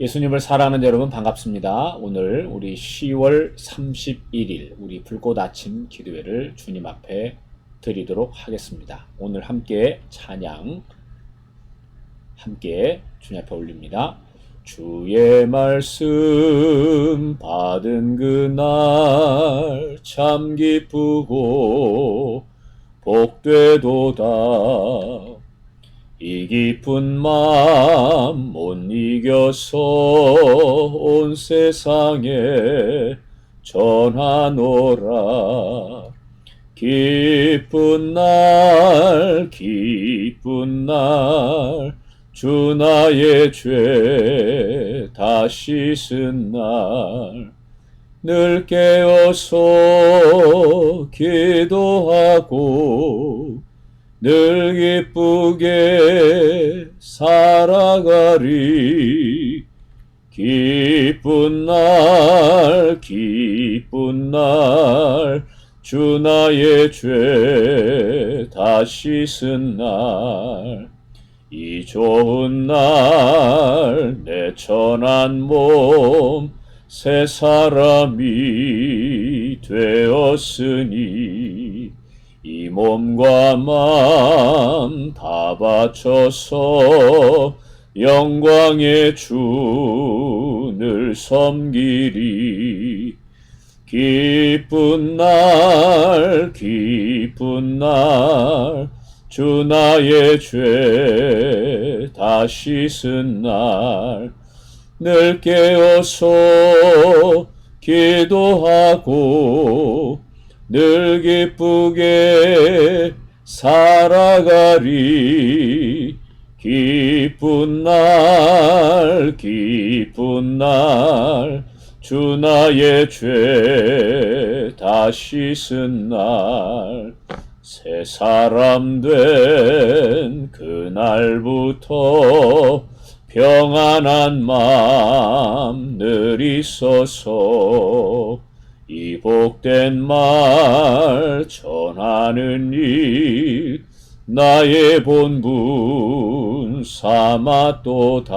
예수님을 사랑하는 여러분 반갑습니다. 오늘 우리 10월 31일 우리 불꽃 아침 기도회를 주님 앞에 드리도록 하겠습니다. 오늘 함께 찬양 함께 주님 앞에 올립니다. 주의 말씀 받은 그날 참 기쁘고 복되도다. 이 깊은 마음 못 이겨서 온 세상에 전하노라. 기쁜 날 주 나의 죄 다 씻은 날 늘 깨어서 기도하고 늘 기쁘게 살아가리. 기쁜 날 주 나의 죄 다 씻은 날 이 좋은 날 내 천한 몸 새 사람이 되었으니 이 몸과 마음 다 바쳐서 영광의 주를 섬기리. 기쁜 날 주 나의 죄 다 씻은 날 늘 깨어서 기도하고 늘 기쁘게 살아가리. 기쁜 날 주 나의 죄 다 씻은 날 새 사람 된 그날부터 평안한 마음 늘 있어서 이 복된 말 전하는 일 나의 본분 삼았도다.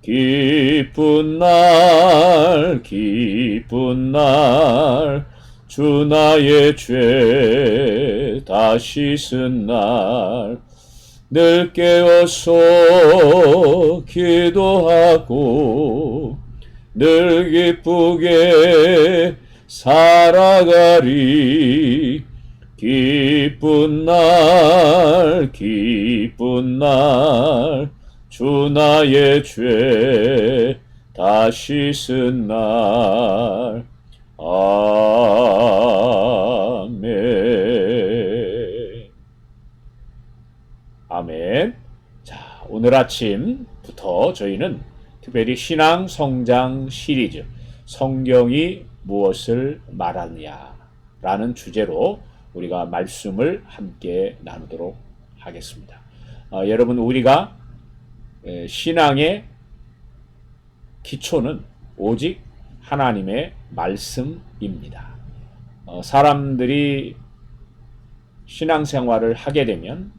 기쁜 날 주 나의 죄 다 씻은 날 늘 깨어서 기도하고 늘 기쁘게 살아가리. 기쁜 날 주 나의 죄 다 씻은 날. 아멘. 아멘. 자, 오늘 아침부터 저희는 특별히 신앙 성장 시리즈 성경이 무엇을 말하느냐 라는 주제로 우리가 말씀을 함께 나누도록 하겠습니다. 여러분, 우리가 신앙의 기초는 오직 하나님의 말씀입니다. 사람들이 신앙생활을 하게 되면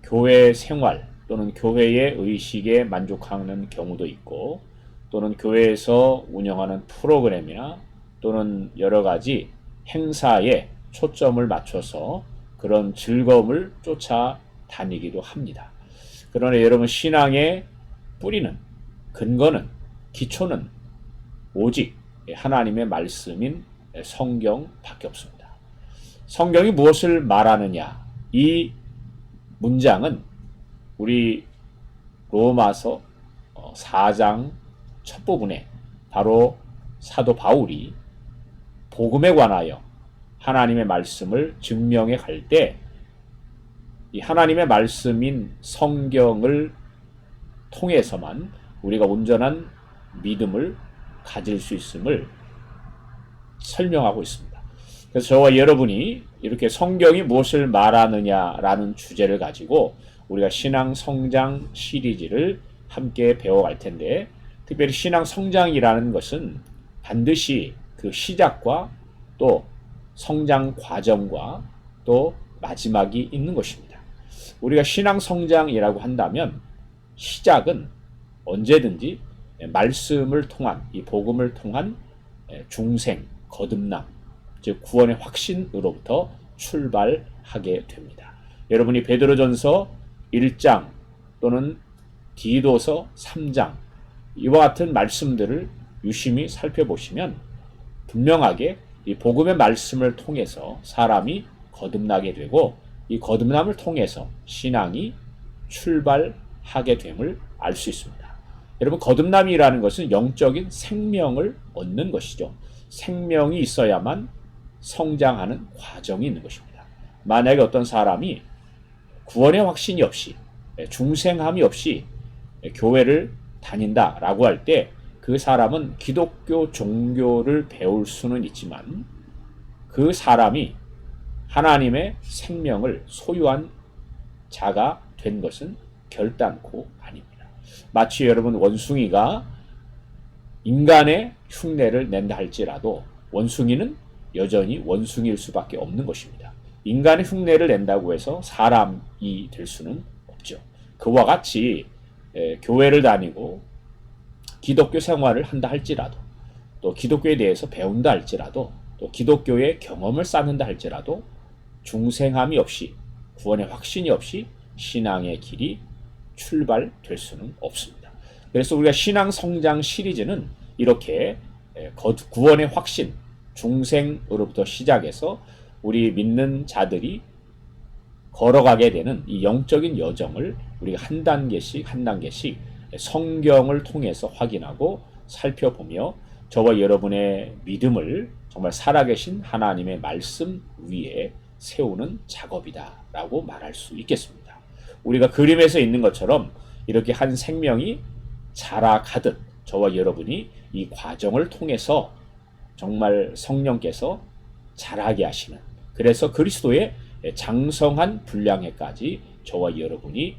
교회 생활 또는 교회의 의식에 만족하는 경우도 있고, 또는 교회에서 운영하는 프로그램이나 또는 여러 가지 행사에 초점을 맞춰서 그런 즐거움을 쫓아다니기도 합니다. 그러나 여러분, 신앙의 뿌리는, 근거는, 기초는 오직 하나님의 말씀인 성경밖에 없습니다. 성경이 무엇을 말하느냐, 이 문장은 우리 로마서 4장 첫 부분에 바로 사도 바울이 복음에 관하여 하나님의 말씀을 증명해 갈 때 이 하나님의 말씀인 성경을 통해서만 우리가 온전한 믿음을 가질 수 있음을 설명하고 있습니다. 그래서 저와 여러분이 이렇게 성경이 무엇을 말하느냐라는 주제를 가지고 우리가 신앙 성장 시리즈를 함께 배워갈 텐데, 특별히 신앙 성장이라는 것은 반드시 그 시작과 또 성장 과정과 또 마지막이 있는 것입니다. 우리가 신앙 성장이라고 한다면 시작은 언제든지 말씀을 통한 이 복음을 통한 중생, 거듭남, 즉 구원의 확신으로부터 출발하게 됩니다. 여러분이 베드로전서 1장 또는 디도서 3장 이와 같은 말씀들을 유심히 살펴보시면 분명하게 이 복음의 말씀을 통해서 사람이 거듭나게 되고 이 거듭남을 통해서 신앙이 출발하게 됨을 알 수 있습니다. 여러분, 거듭남이라는 것은 영적인 생명을 얻는 것이죠. 생명이 있어야만 성장하는 과정이 있는 것입니다. 만약에 어떤 사람이 구원의 확신이 없이 중생함이 없이 교회를 다닌다라고 할 때 그 사람은 기독교 종교를 배울 수는 있지만 그 사람이 하나님의 생명을 소유한 자가 된 것은 결단코 아닙니다. 마치 여러분 원숭이가 인간의 흉내를 낸다 할지라도 원숭이는 여전히 원숭이일 수밖에 없는 것입니다. 인간의 흉내를 낸다고 해서 사람이 될 수는 없죠. 그와 같이 교회를 다니고 기독교 생활을 한다 할지라도 또 기독교에 대해서 배운다 할지라도 또 기독교의 경험을 쌓는다 할지라도 중생함이 없이 구원의 확신이 없이 신앙의 길이 출발될 수는 없습니다. 그래서 우리가 신앙 성장 시리즈는 이렇게 구원의 확신, 중생으로부터 시작해서 우리 믿는 자들이 걸어가게 되는 이 영적인 여정을 우리가 한 단계씩 성경을 통해서 확인하고 살펴보며 저와 여러분의 믿음을 정말 살아계신 하나님의 말씀 위에 세우는 작업이다라고 말할 수 있겠습니다. 우리가 그림에서 있는 것처럼 이렇게 한 생명이 자라가듯 저와 여러분이 이 과정을 통해서 정말 성령께서 자라게 하시는, 그래서 그리스도의 장성한 분량에까지 저와 여러분이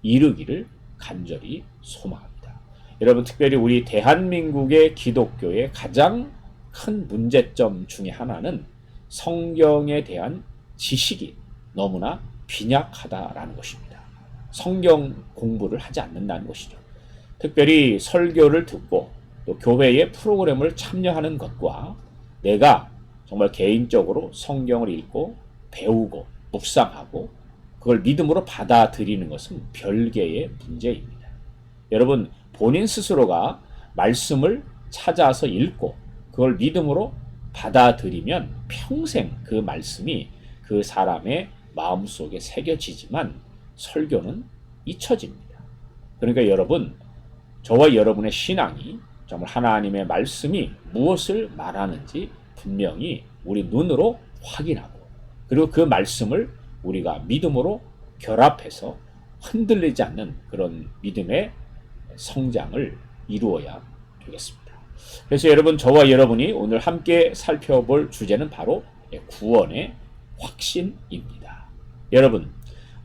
이르기를 간절히 소망합니다. 여러분, 특별히 우리 대한민국의 기독교의 가장 큰 문제점 중에 하나는 성경에 대한 지식이 너무나 빈약하다라는 것입니다. 성경 공부를 하지 않는다는 것이죠. 특별히 설교를 듣고 또 교회의 프로그램을 참여하는 것과 내가 정말 개인적으로 성경을 읽고 배우고 묵상하고 그걸 믿음으로 받아들이는 것은 별개의 문제입니다. 여러분, 본인 스스로가 말씀을 찾아서 읽고 그걸 믿음으로 받아들이면 평생 그 말씀이 그 사람의 마음속에 새겨지지만 설교는 잊혀집니다. 그러니까 여러분, 저와 여러분의 신앙이 정말 하나님의 말씀이 무엇을 말하는지 분명히 우리 눈으로 확인하고 그리고 그 말씀을 우리가 믿음으로 결합해서 흔들리지 않는 그런 믿음의 성장을 이루어야 되겠습니다. 그래서 여러분, 저와 여러분이 오늘 함께 살펴볼 주제는 바로 구원의 확신입니다. 여러분,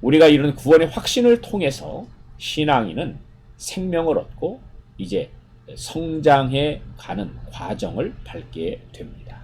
우리가 이런 구원의 확신을 통해서 신앙인은 생명을 얻고 이제 성장해 가는 과정을 밟게 됩니다.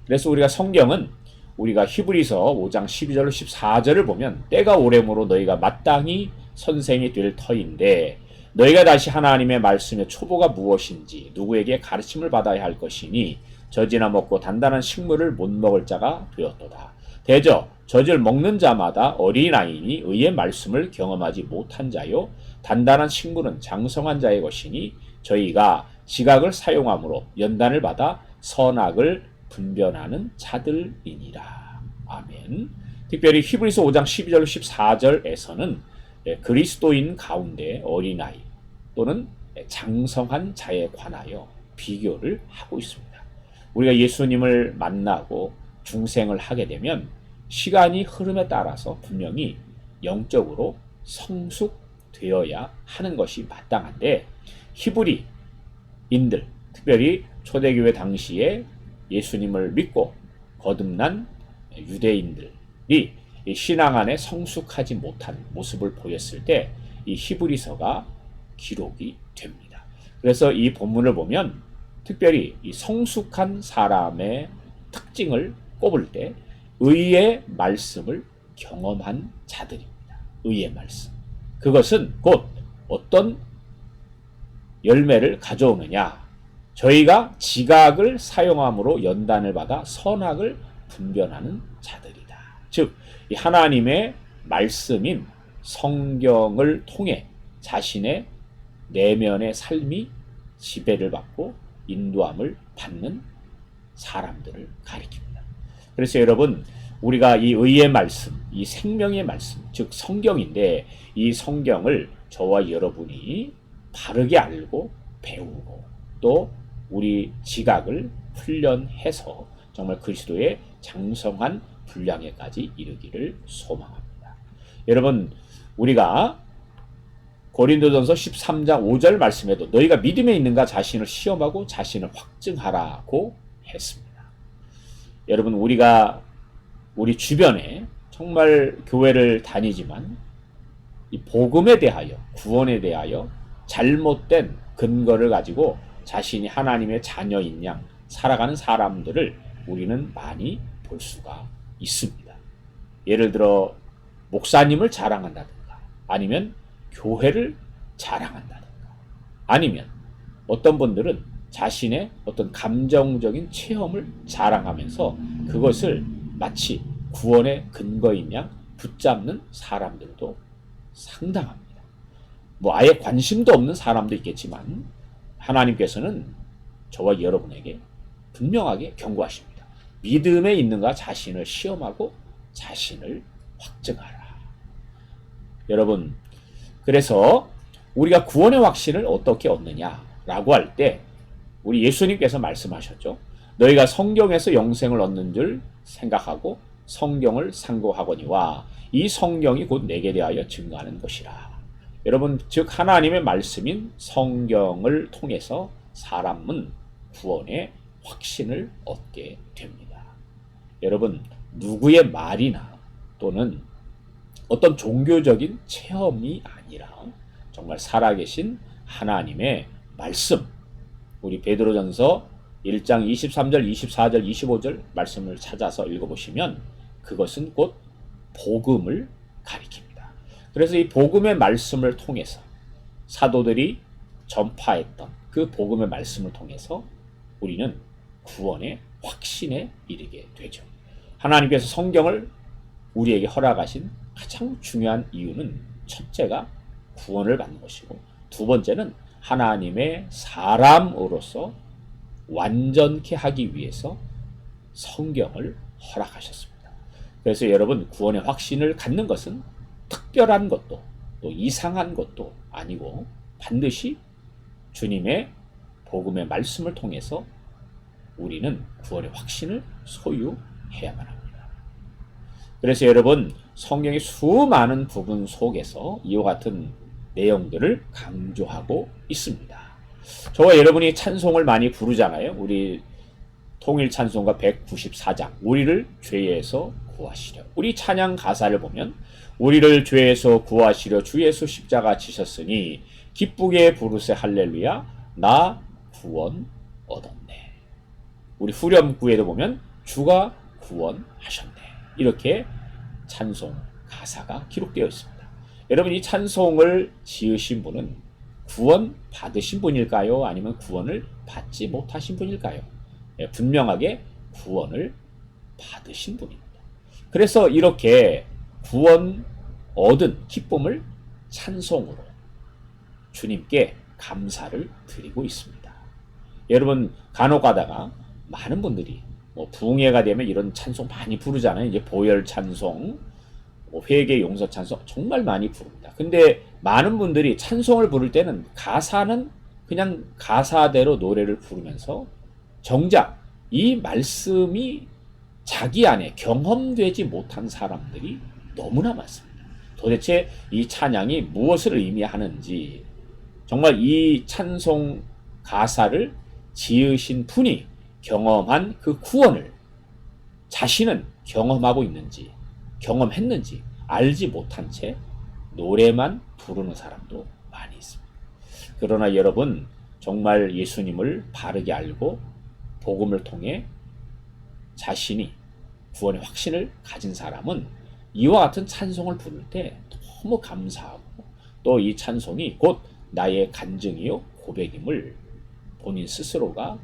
그래서 우리가 성경은 우리가 히브리서 5장 12절 14절을 보면 때가 오래므로 너희가 마땅히 선생이 될 터인데 너희가 다시 하나님의 말씀의 초보가 무엇인지 누구에게 가르침을 받아야 할 것이니 젖이나 먹고 단단한 식물을 못 먹을 자가 되었도다. 대저 젖을 먹는 자마다 어린아이니 의의 말씀을 경험하지 못한 자요 단단한 식물은 장성한 자의 것이니 저희가 지각을 사용함으로 연단을 받아 선악을 분별하는 자들이니라. 아멘. 특별히 히브리서 5장 12절 14절에서는 그리스도인 가운데 어린아이 또는 장성한 자에 관하여 비교를 하고 있습니다. 우리가 예수님을 만나고 중생을 하게 되면 시간이 흐름에 따라서 분명히 영적으로 성숙되어야 하는 것이 마땅한데 히브리인들, 특별히 초대교회 당시에 예수님을 믿고 거듭난 유대인들이 신앙 안에 성숙하지 못한 모습을 보였을 때 이 히브리서가 기록이 됩니다. 그래서 이 본문을 보면 특별히 이 성숙한 사람의 특징을 꼽을 때 의의 말씀을 경험한 자들입니다. 의의 말씀. 그것은 곧 어떤 열매를 가져오느냐? 저희가 지각을 사용함으로 연단을 받아 선악을 분별하는 자들이다. 즉, 이 하나님의 말씀인 성경을 통해 자신의 내면의 삶이 지배를 받고 인도함을 받는 사람들을 가리킵니다. 그래서 여러분, 우리가 이 의의 말씀, 이 생명의 말씀, 즉 성경인데 이 성경을 저와 여러분이 바르게 알고 배우고 또 우리 지각을 훈련해서 정말 그리스도의 장성한 분량에까지 이르기를 소망합니다. 여러분, 우리가 고린도전서 13장 5절 말씀에도 너희가 믿음에 있는가 자신을 시험하고 자신을 확증하라고 했습니다. 여러분, 우리가 우리 주변에 정말 교회를 다니지만 이 복음에 대하여, 구원에 대하여 잘못된 근거를 가지고 자신이 하나님의 자녀인 양 살아가는 사람들을 우리는 많이 볼 수가 있습니다. 예를 들어 목사님을 자랑한다든가 아니면 교회를 자랑한다든가 아니면 어떤 분들은 자신의 어떤 감정적인 체험을 자랑하면서 그것을 마치 구원의 근거인 양 붙잡는 사람들도 상당합니다. 뭐 아예 관심도 없는 사람도 있겠지만 하나님께서는 저와 여러분에게 분명하게 경고하십니다. 믿음에 있는가 자신을 시험하고 자신을 확증하라. 여러분, 그래서 우리가 구원의 확신을 어떻게 얻느냐라고 할 때 우리 예수님께서 말씀하셨죠. 너희가 성경에서 영생을 얻는 줄 생각하고 성경을 상고하거니와 이 성경이 곧 내게 대하여 증거하는 것이라. 여러분, 즉 하나님의 말씀인 성경을 통해서 사람은 구원의 확신을 얻게 됩니다. 여러분, 누구의 말이나 또는 어떤 종교적인 체험이 아니라 정말 살아계신 하나님의 말씀, 우리 베드로전서 1장 23절, 24절, 25절 말씀을 찾아서 읽어보시면 그것은 곧 복음을 가리킵니다. 그래서 이 복음의 말씀을 통해서 사도들이 전파했던 그 복음의 말씀을 통해서 우리는 구원의 확신에 이르게 되죠. 하나님께서 성경을 우리에게 허락하신 가장 중요한 이유는 첫째가 구원을 받는 것이고 두 번째는 하나님의 사람으로서 완전케 하기 위해서 성경을 허락하셨습니다. 그래서 여러분, 구원의 확신을 갖는 것은 특별한 것도 또 이상한 것도 아니고 반드시 주님의 복음의 말씀을 통해서 우리는 구원의 확신을 소유해야만 합니다. 그래서 여러분, 성경의 수많은 부분 속에서 이와 같은 내용들을 강조하고 있습니다. 저와 여러분이 찬송을 많이 부르잖아요. 우리 통일 찬송가 194장 우리를 죄에서 구하시려. 우리 찬양 가사를 보면 우리를 죄에서 구하시려 주 예수 십자가 지셨으니 기쁘게 부르세 할렐루야 나 구원 얻었네. 우리 후렴구에도 보면 주가 구원하셨네. 이렇게 찬송 가사가 기록되어 있습니다. 여러분, 이 찬송을 지으신 분은 구원 받으신 분일까요? 아니면 구원을 받지 못하신 분일까요? 분명하게 구원을 받으신 분입니다. 그래서 이렇게 구원 얻은 기쁨을 찬송으로 주님께 감사를 드리고 있습니다. 여러분, 간혹 가다가 많은 분들이 부흥회가 되면 이런 찬송 많이 부르잖아요. 이제 보혈 찬송, 회개 용서 찬송 정말 많이 부릅니다. 근데 많은 분들이 찬송을 부를 때는 가사는 그냥 가사대로 노래를 부르면서 정작 이 말씀이 자기 안에 경험되지 못한 사람들이 너무나 많습니다. 도대체 이 찬양이 무엇을 의미하는지, 정말 이 찬송 가사를 지으신 분이 경험한 그 구원을 자신은 경험하고 있는지 경험했는지 알지 못한 채 노래만 부르는 사람도 많이 있습니다. 그러나 여러분, 정말 예수님을 바르게 알고 복음을 통해 자신이 구원의 확신을 가진 사람은 이와 같은 찬송을 부를 때 너무 감사하고 또 이 찬송이 곧 나의 간증이요 고백임을 본인 스스로가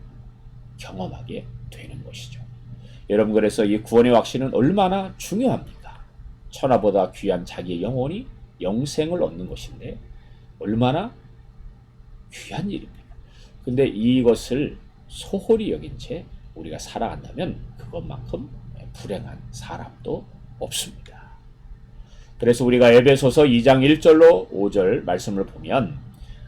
경험하게 되는 것이죠. 여러분, 그래서 이 구원의 확신은 얼마나 중요합니까? 천하보다 귀한 자기의 영혼이 영생을 얻는 것인데 얼마나 귀한 일입니까? 근데 이것을 소홀히 여긴 채 우리가 살아간다면 그것만큼 불행한 사람도 없습니다. 그래서 우리가 에베소서 2장 1절로 5절 말씀을 보면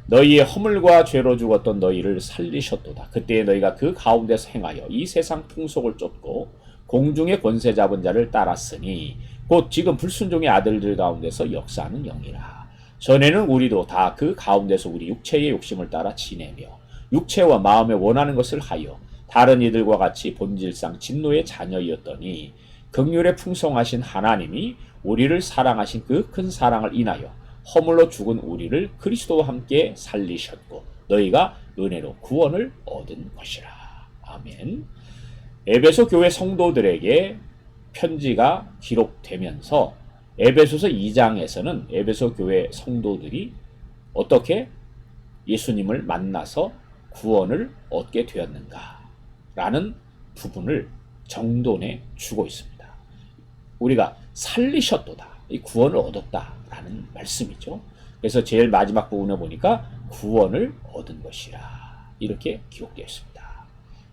너희의 허물과 죄로 죽었던 너희를 살리셨도다. 그때에 너희가 그 가운데서 행하여 이 세상 풍속을 쫓고 공중의 권세 잡은 자를 따랐으니 곧 지금 불순종의 아들들 가운데서 역사하는 영이라. 전에는 우리도 다 그 가운데서 우리 육체의 욕심을 따라 지내며 육체와 마음에 원하는 것을 하여 다른 이들과 같이 본질상 진노의 자녀이었더니 긍휼에 풍성하신 하나님이 우리를 사랑하신 그 큰 사랑을 인하여 허물로 죽은 우리를 그리스도와 함께 살리셨고 너희가 은혜로 구원을 얻은 것이라. 아멘. 에베소 교회 성도들에게 편지가 기록되면서 에베소서 2장에서는 에베소 교회 성도들이 어떻게 예수님을 만나서 구원을 얻게 되었는가 라는 부분을 정돈해 주고 있습니다. 우리가 살리셨도다, 이 구원을 얻었다라는 말씀이죠. 그래서 제일 마지막 부분에 보니까 구원을 얻은 것이라 이렇게 기록되어 있습니다.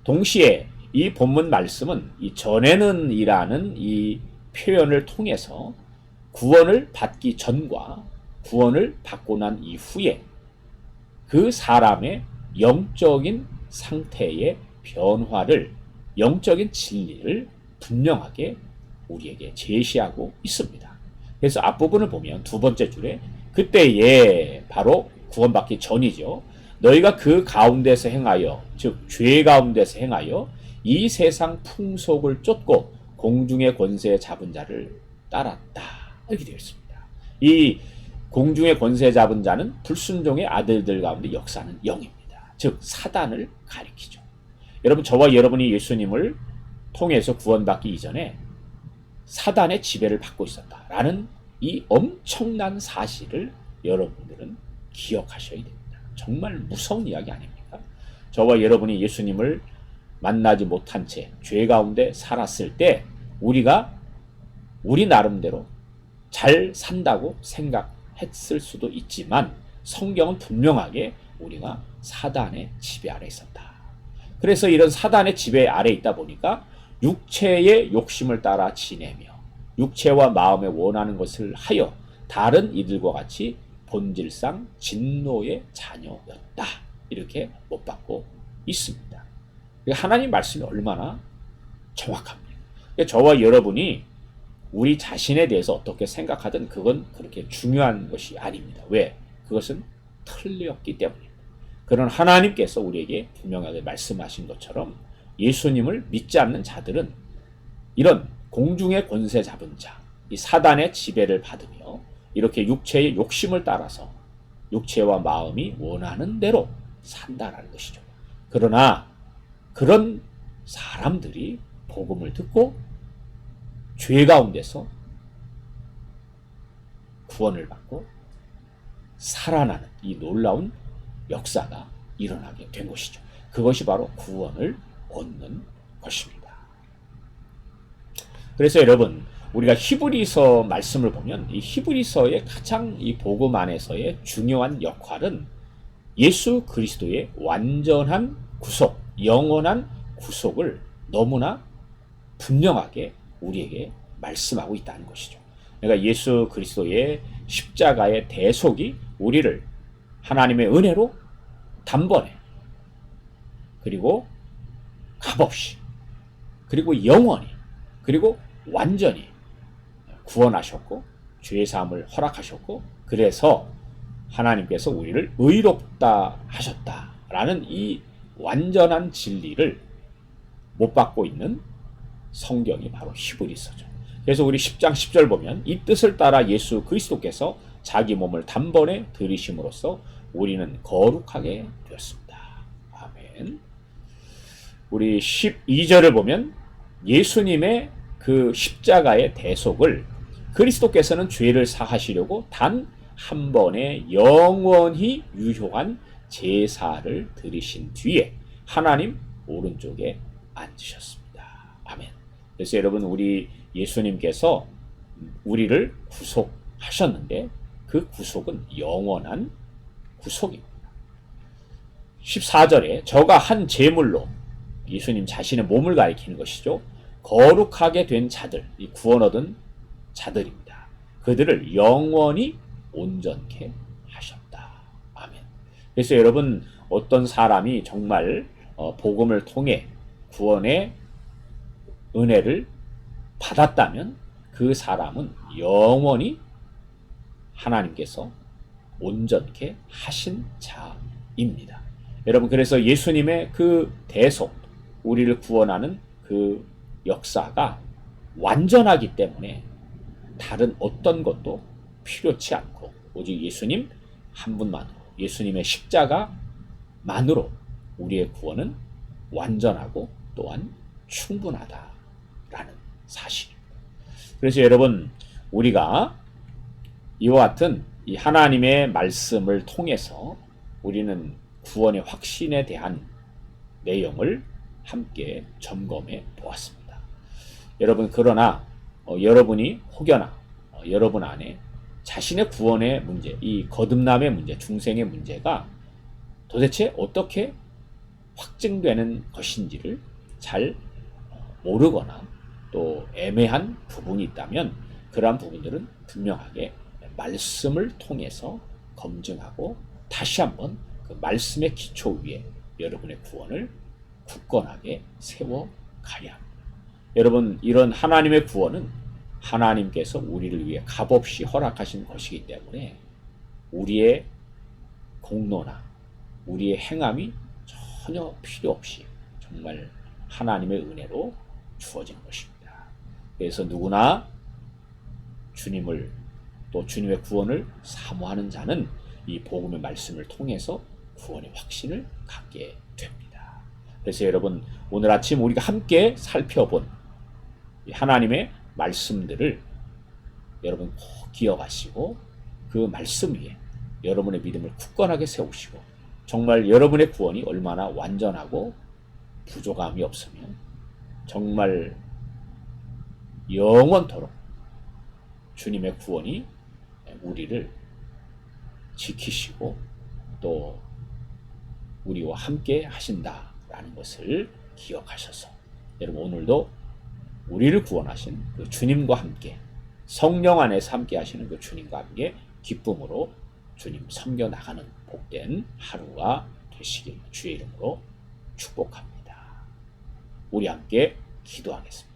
동시에 이 본문 말씀은 이 전에는 이라는 이 표현을 통해서 구원을 받기 전과 구원을 받고 난 이후에 그 사람의 영적인 상태의 변화를, 영적인 진리를 분명하게 우리에게 제시하고 있습니다. 그래서 앞부분을 보면 두 번째 줄에 그때에 바로 구원받기 전이죠. 너희가 그 가운데서 행하여, 즉 죄 가운데서 행하여 이 세상 풍속을 쫓고 공중의 권세 잡은 자를 따랐다. 이렇게 되어 있습니다. 이 공중의 권세 잡은 자는 불순종의 아들들 가운데 역사하는 영입니다. 즉 사단을 가리키죠. 여러분, 저와 여러분이 예수님을 통해서 구원받기 이전에 사단의 지배를 받고 있었다라는 이 엄청난 사실을 여러분들은 기억하셔야 됩니다. 정말 무서운 이야기 아닙니까? 저와 여러분이 예수님을 만나지 못한 채 죄 가운데 살았을 때 우리가 우리 나름대로 잘 산다고 생각했을 수도 있지만 성경은 분명하게 우리가 사단의 지배 아래 있었다. 그래서 이런 사단의 지배 아래 있다 보니까 육체의 욕심을 따라 지내며 육체와 마음에 원하는 것을 하여 다른 이들과 같이 본질상 진노의 자녀였다. 이렇게 못 받고 있습니다. 하나님 말씀이 얼마나 정확합니다. 저와 여러분이 우리 자신에 대해서 어떻게 생각하든 그건 그렇게 중요한 것이 아닙니다. 왜? 그것은 틀렸기 때문입니다. 그런 하나님께서 우리에게 분명하게 말씀하신 것처럼 예수님을 믿지 않는 자들은 이런 공중의 권세 잡은 자, 이 사단의 지배를 받으며 이렇게 육체의 욕심을 따라서 육체와 마음이 원하는 대로 산다라는 것이죠. 그러나 그런 사람들이 복음을 듣고 죄 가운데서 구원을 받고 살아나는 이 놀라운 역사가 일어나게 된 것이죠. 그것이 바로 구원을 얻는 것입니다. 그래서 여러분, 우리가 히브리서 말씀을 보면 이 히브리서의 가장 이 복음 안에서의 중요한 역할은 예수 그리스도의 완전한 구속, 영원한 구속을 너무나 분명하게 우리에게 말씀하고 있다는 것이죠. 그러니까 예수 그리스도의 십자가의 대속이 우리를 하나님의 은혜로 단번에 그리고 값없이 그리고 영원히 그리고 완전히 구원하셨고 죄사함을 허락하셨고 그래서 하나님께서 우리를 의롭다 하셨다라는 이 완전한 진리를 못 받고 있는 성경이 바로 히브리서죠. 그래서 우리 10장 10절 보면 이 뜻을 따라 예수 그리스도께서 자기 몸을 단번에 들이심으로써 우리는 거룩하게 되었습니다. 아멘. 우리 12절을 보면 예수님의 그 십자가의 대속을 그리스도께서는 죄를 사하시려고 단 한 번에 영원히 유효한 제사를 드리신 뒤에 하나님 오른쪽에 앉으셨습니다. 아멘. 그래서 여러분, 우리 예수님께서 우리를 구속하셨는데 그 구속은 영원한 구속입니다. 14절에 저가 한 제물로, 예수님 자신의 몸을 가리키는 것이죠. 거룩하게 된 자들, 이 구원 얻은 자들입니다. 그들을 영원히 온전케 하셨다. 아멘. 그래서 여러분, 어떤 사람이 정말 복음을 통해 구원의 은혜를 받았다면 그 사람은 영원히 하나님께서 온전케 하신 자입니다. 여러분, 그래서 예수님의 그 대속, 우리를 구원하는 그 역사가 완전하기 때문에 다른 어떤 것도 필요치 않고 오직 예수님 한 분만으로, 예수님의 십자가만으로 우리의 구원은 완전하고 또한 충분하다라는 사실입니다. 그래서 여러분, 우리가 이와 같은 이 하나님의 말씀을 통해서 우리는 구원의 확신에 대한 내용을 함께 점검해 보았습니다. 여러분, 그러나 여러분이 혹여나 여러분 안에 자신의 구원의 문제, 이 거듭남의 문제, 중생의 문제가 도대체 어떻게 확증되는 것인지를 잘 모르거나 또 애매한 부분이 있다면 그러한 부분들은 분명하게 말씀을 통해서 검증하고 다시 한번 그 말씀의 기초 위에 여러분의 구원을 굳건하게 세워가야 합니다. 여러분, 이런 하나님의 구원은 하나님께서 우리를 위해 값없이 허락하신 것이기 때문에 우리의 공로나 우리의 행함이 전혀 필요 없이 정말 하나님의 은혜로 주어진 것입니다. 그래서 누구나 주님을, 또 주님의 구원을 사모하는 자는 이 복음의 말씀을 통해서 구원의 확신을 갖게 됩니다. 그래서 여러분, 오늘 아침 우리가 함께 살펴본 하나님의 말씀들을 여러분 꼭 기억하시고 그 말씀 위에 여러분의 믿음을 굳건하게 세우시고 정말 여러분의 구원이 얼마나 완전하고 부족함이 없으면 정말 영원토록 주님의 구원이 우리를 지키시고 또 우리와 함께 하신다라는 것을 기억하셔서 여러분, 오늘도 우리를 구원하신 그 주님과 함께 성령 안에서 함께 하시는 그 주님과 함께 기쁨으로 주님 섬겨 나가는 복된 하루가 되시길 주의 이름으로 축복합니다. 우리 함께 기도하겠습니다.